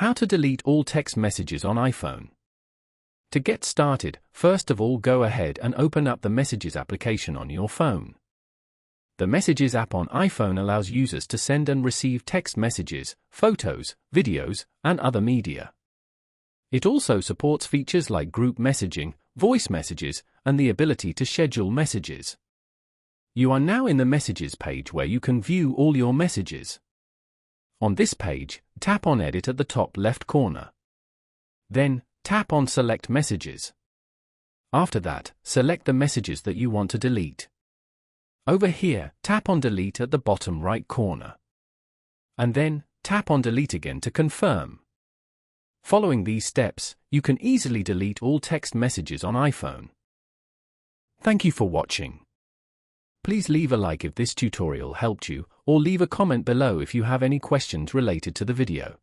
How to delete all text messages on iPhone. To get started, first of all go ahead and open up the Messages application on your phone. The Messages app on iPhone allows users to send and receive text messages, photos, videos, and other media. It also supports features like group messaging, voice messages, and the ability to schedule messages. You are now in the Messages page where you can view all your messages. On this page, tap on Edit at the top left corner. Then, tap on Select Messages. After that, select the messages that you want to delete. Over here, tap on Delete at the bottom right corner. And then, tap on Delete again to confirm. Following these steps, you can easily delete all text messages on iPhone. Thank you for watching. Please leave a like if this tutorial helped you, or leave a comment below if you have any questions related to the video.